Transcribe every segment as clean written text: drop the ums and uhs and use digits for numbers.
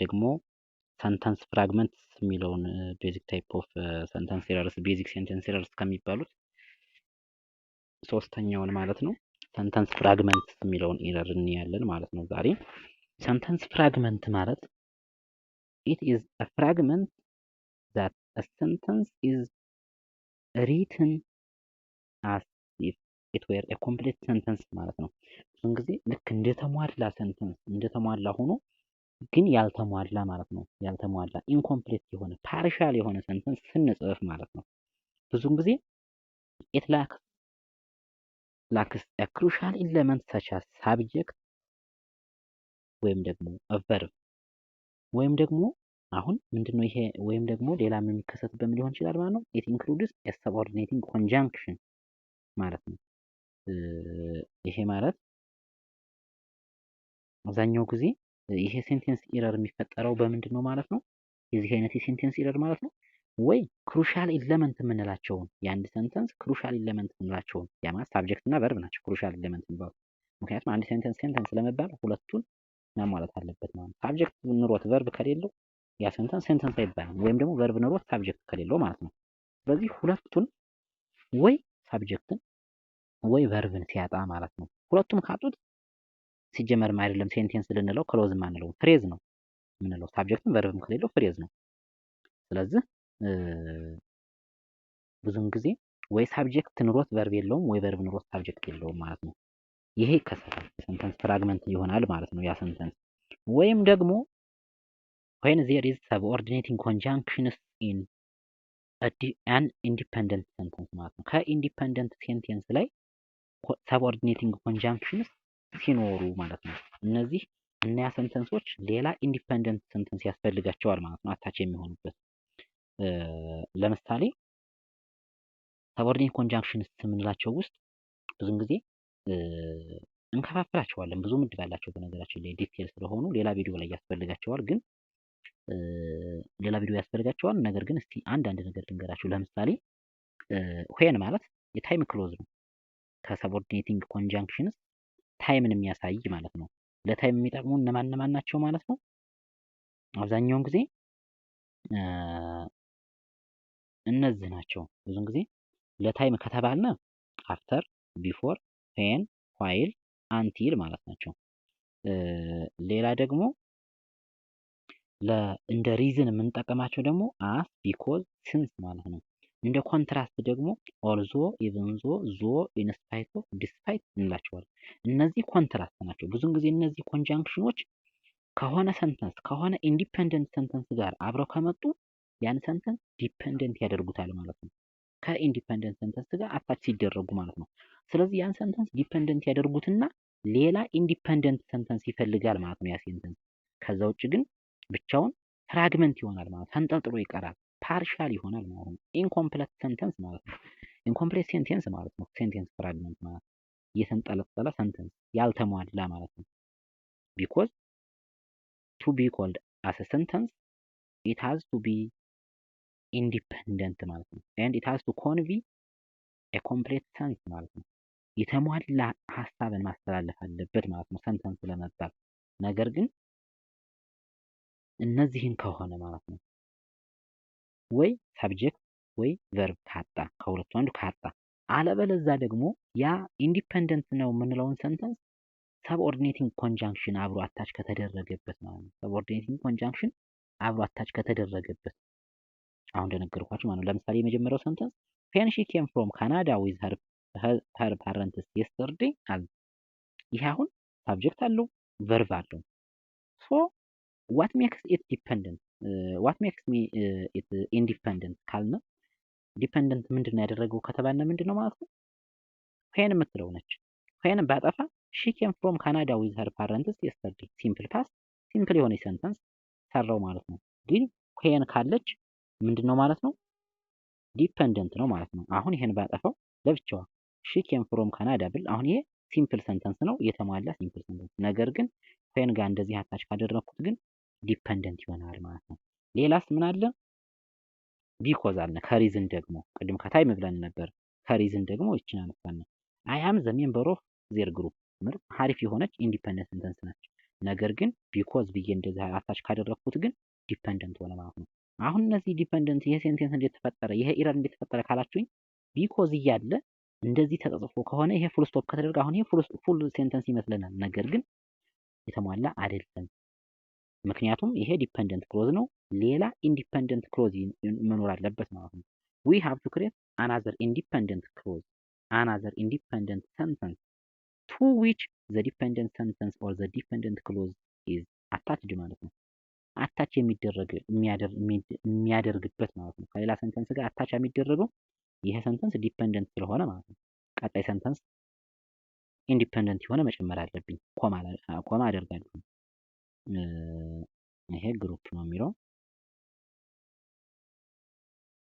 ደግሞ ሰንተንስ ፍራግመንትስ የሚለውን ቤዚክ ታይፕ ኦፍ ሰንተንስ ኤረርስ ቤዚክ ሴንተንስ ኤረርስ ከሚባሉት ሶስተኛውን ማለት ነው ሰንተንስ ፍራግመንትስ የሚለውን ኤረር እንያለን ማለት ነው ዛሬ። ሰንተንስ ፍራግመንት ማለት it is a fragment that a sentence is written as if it were a complete sentence ማለት ነው። ብዙን ጊዜ ልክ እንደተሟላ ሰንተንስ እንደተሟላ ሆኖ ግን ያልተሟላ ማለት ነው። ያልተሟላ ኢንኮምፕሊት የሆነ ፓርሻል የሆነ ሰንተንስ ስንጽፍ ማለት ነው። ብዙን ጊዜ it lacks a crucial element such as subject ወይም ደግሞ a verb ወይም ደግሞ አሁን ምንድነው ይሄ ወይም ደግሞ ሌላም የሚከሰትበት ሊሆን ይችላል ማለት ነው። it includes a subordinating conjunction ማለት ነው። ይሄ ማለት አብዛኛው ጊዜ ይሄ ሴንቴንስ ኤረር የሚፈጠረው በምንድን ነው ማለት ነው። የዚህ አይነት የሴንቴንስ ኤረር ማለት ነው ወይ ክሩሻል ኤሌመንት የምንላቸውን የአንድ ሰንተንስ ክሩሻል ኤሌመንት የምንላቸውን ያ ማለት ሳብጀክት እና ቨርብ ናቸው ክሩሻል ኤሌመንት የሚባሉት። ምክንያቱም አንድ ሴንተንስ ለመባል ሁለቱን ማሟላት አለበት ማለት ነው። ሳብጀክት ኑሮት ቨርብ ከሌለው ያ ሴንተንስ አይባልም። ወይም ደግሞ ቨርብ ኑሮት ሳብጀክት ከሌለው ማለት ነው። ስለዚህ ሁለቱን ወይ ሳብጀክትን ወይ ቨርብን ሲያጣ ማለት ነው። ሁለቱም ካጡት ሲጀመርም አይደለም ሴንቴንስ ልንለው ክሎዝ ማንለው ፍሬዝ ነው የምንለው። ሳብጀክትም ቨርብም ከሌለው ፍሬዝ ነው። ስለዚህ ብዙም ጊዜ ወይ ሳብጀክት ኑሮት ቨርብ የለውም ወይ ቨርብ ኑሮት ሳብጀክት የለውም ማለት ነው። ይሄ ይከሰታል ሰንተንስ ፍራግመንት ይሆናል ማለት ነው ያ ሰንተንስ። ወይም ደግሞ when there is subordinating conjunctions in an independent sentence ማለት ነው። ከኢንዲፔንደንት ሴንቴንስ ላይ subordinating conjunctions ሲኖሩ ማለት ነው። እነዚህ እና ያ ሰንተንሶች ሌላ ኢንዲፔንደንት ሰንተንስ ያስፈልጋቸዋል ማለት ነው አታች የሚሆኑበት። ለምሳሌ subordinate conjunctions የምንላቸው ውስጥ ብዙም ጊዜ እንከፋፍላቸዋለን። ብዙ ምድብ አላቸው በነገራችን ላይ ዲቴል ስለሆኑ ሌላ ቪዲዮ ላይ ያስፈልጋቸዋል። ግን ሌላ ቪዲዮ ያስፈልጋቸዋል። ነገር ግን እስቲ አንዳንድ ነገር ልንገራችሁ። ለምሳሌ when ማለት የታይም ክሎዝ ነው። ከሰቦርዲኔቲንግ ኮንጃንክሽንስ ታይምን የሚያሳይ ማለት ነው። ለታይም የሚጠቅሙ እነማን ናቸው ማለት ነው? አብዛኛውን ጊዜ እነዚህ ናቸው። ብዙን ጊዜ ለታይም ከተባልነ አፍተር፣ ቢፎር፣ ዌን፣ ዋይል፣ አንቲል ማለት ናቸው። ሌላ ደግሞ እንደ ሪዝን የምንጠቀማቸው ደግሞ አስ፣ ቢኮዝ፣ ሲንስ ማለት ነው። እንደ ኮንትራስት ደግሞ ኦልዞ፣ ኢቭን ዞ፣ ኢንስፓይት ኦፍ፣ ዲስፓይት እንላቸዋለን። እነዚህ ኮንትራስት ናቸው። ብዙን ጊዜ እነዚህ ኮንጃንክሽኖች ከሆነ ሰንተንስ ከሆነ ኢንዲፔንደንት ሰንተንስ ጋር አብረው ከመጡ ያን ሰንተንስ ዲፔንደንት ያደርጉታል ማለት ነው። ከኢንዲፔንደንት ሰንተንስ ጋር አታች ሲደረጉ ማለት ነው። ስለዚህ ያን ሰንተንስ ዲፔንደንት ያደርጉትና ሌላ ኢንዲፔንደንት ሰንተንስ ይፈልጋል ማለት ነው ያ ሴንተንስ። ከዛ ውጭ ግን ብቻውን ፍራግመንት ይሆናል ማለት ተንጠልጥሎ ይቀራል። ፓርሻል ይሆናል ማለት ነው። ኢንኮምፕሌት ሰንተንስ ማለት ነው። ኢንኮምፕሌት ሴንቴንስ ማለት ነው። ሴንቴንስ ፍራግመንት ማለት እየተንጠለጠለ ሰንተንስ ያልተሟላ ማለት ነው። ቢኮዝ to be called as a sentence it has to be independent ማለት ነው። and it has to convey a complete sense ማለት ነው። የተሟላ ሀሳብን ማስተላለፍ አለበት ማለት ነው ሰንተንስ ለመባል። ነገር ግን እነዚህን ከሆነ ማለት ነው ወይ ሳብጀክት ወይ ቨርብ ካጣ ከሁለቱ አንዱ ካጣ፣ አለበለዛ ደግሞ ያ ኢንዲፔንደንት ነው የምንለውን ሰንተንስ ሰብኦርዲኔቲንግ ኮንጃንክሽን አብሮ አታች ከተደረገበት ማለት ነው። ሰብኦርዲኔቲንግ ኮንጃንክሽን አብሮ አታች ከተደረገበት አሁን እንደነገርኳችሁ ማለት ነው። ለምሳሌ የመጀመሪያው ሰንተንስ when she came from Canada with her parents yesterday አለ። ይሄ አሁን ሳብጀክት አለው ቨርብ አለው። ሶ what makes it dependent what makes me it independent ካልነ ዲፔንደንት ምንድነው ያደረገው ከተባለ ምንድነው ማለት ነው when የምትለው ነች። when ባጠፋ she came from Canada with her parents yesterday ሲምፕል ፓስት ሲምፕል የሆነ ሰንተንስ ሰራው ማለት ነው። ግን when ካለች ምንድነው ማለት ነው ዲፔንደንት ነው ማለት ነው። አሁን ይሄን ባጠፋው ለብቻዋ she came from Canada ብል አሁን ይሄ ሲምፕል ሰንተንስ ነው የተሟላ ሲምፕል ሰንተንስ። ነገር ግን when ጋር እንደዚህ አታች ካደረኩት ግን ዲፔንደንት ይሆናል ማለት ነው። ሌላስ ምን አለ? ቢኮዝ አለ። ከሪዝን ደግሞ ቅድም ከታይም ብለን ነበር። ከሪዝን ደግሞ ይችላል አነሳን። አይ አም ዘ ሜምበር ኦፍ ዜር ግሩፕ ምርጥ ሀሪፍ የሆነች ኢንዲፔንደንት ሰንተንስ ነች። ነገር ግን ቢኮዝ ብዬ እንደዚህ አታች ካደረኩት ግን ዲፔንደንት ሆነ ማለት ነው። አሁን እነዚህ ዲፔንደንት ይሄ ሴንቴንስ እንዴት ተፈጠረ፣ ይሄ ኢረር እንዴት ተፈጠረ ካላችሁኝ ቢኮዝ እያለ እንደዚህ ተጽፎ ከሆነ ይሄ ፉል ስቶፕ ከተደረገ አሁን ይሄ ፉል ሴንተንስ ይመስለናል። ነገር ግን የተሟላ አይደለም። ምክንያቱም ይሄ ዲፔንደንት ክሎዝ ነው። ሌላ ኢንዲፔንደንት ክሎዝ መኖር አለበት ማለት ነው። we have to create another independent clause, another independent sentence to which the dependent sentence or the dependent clause is attached ማለት ነው። አታች የሚያደርግበት ማለት ነው። ከሌላ ሰንተንስ ጋር አታች የሚደረገው ይሄ ሰንተንስ ዲፔንደንት ስለሆነ ማለት ነው። ቀጣይ ሰንተንስ ኢንዲፔንደንት የሆነ መጨመር አለብኝ። ኮማ አደርጋለሁ። ይሄ ግሩፕ ነው የሚለው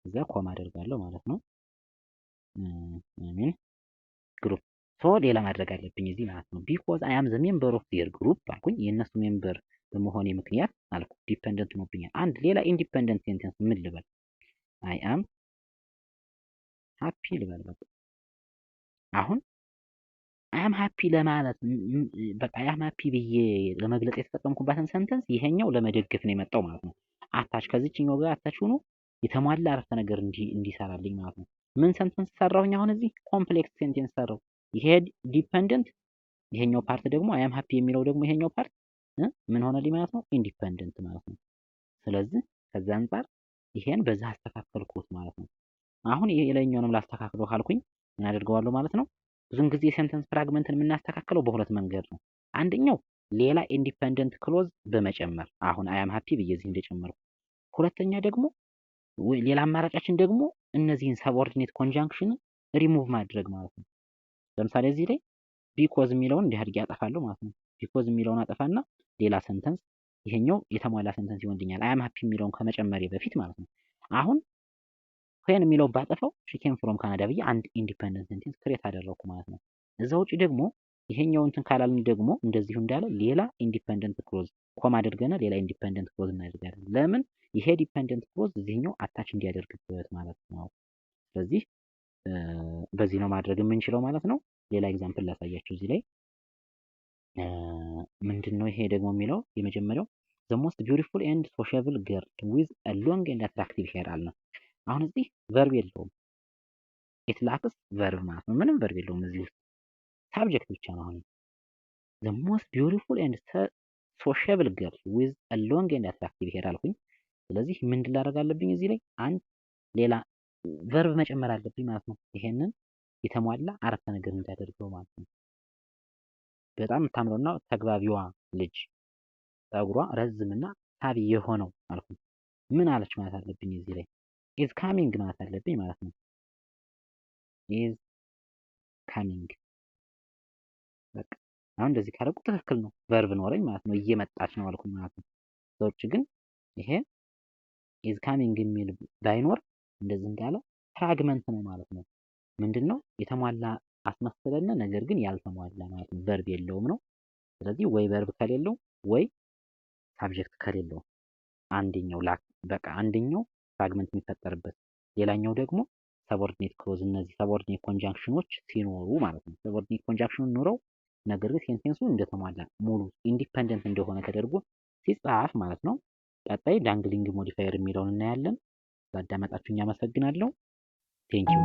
እዛ ኮማ አደርጋለሁ ማለት ነው። አሜን ግሩፕ ሌላ ማድረግ አለብኝ እዚህ ማለት ነው። ቢኮዝ አይ አም ዘ ሜምበር ኦፍ ዴር ግሩፕ አልኩኝ። የእነሱ ሜምበር በመሆኔ ምክንያት አልኩ ዲፔንደንት ሆኖብኛል። አንድ ሌላ ኢንዲፔንደንት ሴንተንስ ምን ልበል? አይ አም ሃፒ ልበል። በቃ አሁን አይ አም ሃፒ ለማለት በቃ አይ አም ሃፒ ብዬ ለመግለጽ የተጠቀምኩባትን ሰንተንስ ይሄኛው ለመደገፍ ነው የመጣው ማለት ነው። አታች ከዚህኛው ጋር አታች ሆኖ የተሟላ አረፍተ ነገር እንዲሰራልኝ ማለት ነው። ምን ሰንተንስ ሰራሁኝ? አሁን እዚህ ኮምፕሌክስ ሴንቴንስ ሰራሁ። ይሄ ዲፔንደንት፣ ይሄኛው ፓርት ደግሞ አይ አም ሃፒ የሚለው ደግሞ ይሄኛው ፓርት ምን ሆነልኝ ማለት ነው? ኢንዲፔንደንት ማለት ነው። ስለዚህ ከዛ አንፃር ይሄን በዛ አስተካከልኩት ማለት ነው። አሁን የላይኛውንም ላስተካክለው ካልኩኝ ምን አደርገዋለሁ ማለት ነው? ብዙን ጊዜ ሴንተንስ ፍራግመንትን የምናስተካክለው በሁለት መንገድ ነው። አንደኛው ሌላ ኢንዲፔንደንት ክሎዝ በመጨመር አሁን አይ አም ሃፒ ብዬ እዚህ እንደጨመርኩ፣ ሁለተኛ ደግሞ ሌላ አማራጫችን ደግሞ እነዚህን ሰብኦርዲኔት ኮንጃንክሽን ሪሙቭ ማድረግ ማለት ነው። ለምሳሌ እዚህ ላይ ቢኮዝ የሚለውን እንዲህ አድርጌ አጠፋለሁ ማለት ነው። ቢኮዝ የሚለውን አጠፋና ሌላ ሰንተንስ ይሄኛው የተሟላ ሰንተንስ ይሆንልኛል አይ አም ሃፒ የሚለውን ከመጨመሬ በፊት ማለት ነው። አሁን ዌን የሚለው ባጠፋው ሺ ኬም ፍሮም ካናዳ ብዬ አንድ ኢንዲፔንደንት ሴንቴንስ ክሬት አደረኩ ማለት ነው። እዛ ውጪ ደግሞ ይሄኛው እንትን ካላልን ደግሞ እንደዚሁ እንዳለ ሌላ ኢንዲፔንደንት ክሎዝ ኮማ አድርገና ሌላ ኢንዲፔንደንት ክሎዝ እናደርጋለን። ለምን? ይሄ ዲፔንደንት ክሎዝ እዚህኛው አታች እንዲያደርግበት ማለት ነው። ስለዚህ በዚህ ነው ማድረግ የምንችለው ማለት ነው። ሌላ ኤግዛምፕል ላሳያችሁ እዚህ ላይ ምንድነው ይሄ ደግሞ የሚለው የመጀመሪያው the most beautiful and sociable girl with a long and attractive hair አለ። አሁን እዚህ ቨርብ የለውም። ኢት ላክስ ቨርብ ማለት ነው። ምንም ቨርብ የለውም እዚህ ውስጥ ሳብጀክት ብቻ ነው። አሁን the most beautiful and sociable girl with a long and attractive hair አልኩኝ። ስለዚህ ምንድን ላደርግ አለብኝ እዚህ ላይ አንድ ሌላ ቨርብ መጨመር አለብኝ ማለት ነው። ይሄንን የተሟላ አረፍተ ነገር እንዳደርገው ማለት ነው። በጣም የምታምረውና ተግባቢዋ ልጅ ፀጉሯ ረዝምና ሳቢ የሆነው አልኩኝ። ምን አለች ማለት አለብኝ እዚህ ላይ ኢዝ ካሚንግ ማለት አለብኝ ማለት ነው። ኢዝ ካሚንግ በቃ አሁን እንደዚህ ካደረኩ ትክክል ነው። ቨርብ ኖረኝ ማለት ነው። እየመጣች ነው አልኩኝ ማለት ነው። ሰዎች ግን ይሄ ኢዝ ካሚንግ የሚል ባይኖር እንደዚህ እንዳለ ፍራግመንት ነው ማለት ነው። ምንድነው የተሟላ አስመስለና ነገር ግን ያልተሟላ ማለት ነው። ቨርብ የለውም ነው። ስለዚህ ወይ ቨርብ ከሌለው ወይ ሳብጀክት ከሌለው አንደኛው በቃ አንደኛው ፍራግመንት የሚፈጠርበት ሌላኛው ደግሞ ሰብኦርዲኔት ክሎዝ እነዚህ ሰብኦርዲኔት ኮንጃንክሽኖች ሲኖሩ ማለት ነው። ሰብኦርዲኔት ኮንጃንክሽን ኖረው ነገር ግን ሴንቴንሱ እንደተሟላ ሙሉ ኢንዲፔንደንት እንደሆነ ተደርጎ ሲጻፍ ማለት ነው። ቀጣይ ዳንግሊንግ ሞዲፋየር የሚለውን እናያለን። ስላዳመጣችሁኝ አመሰግናለሁ። ቴንኪው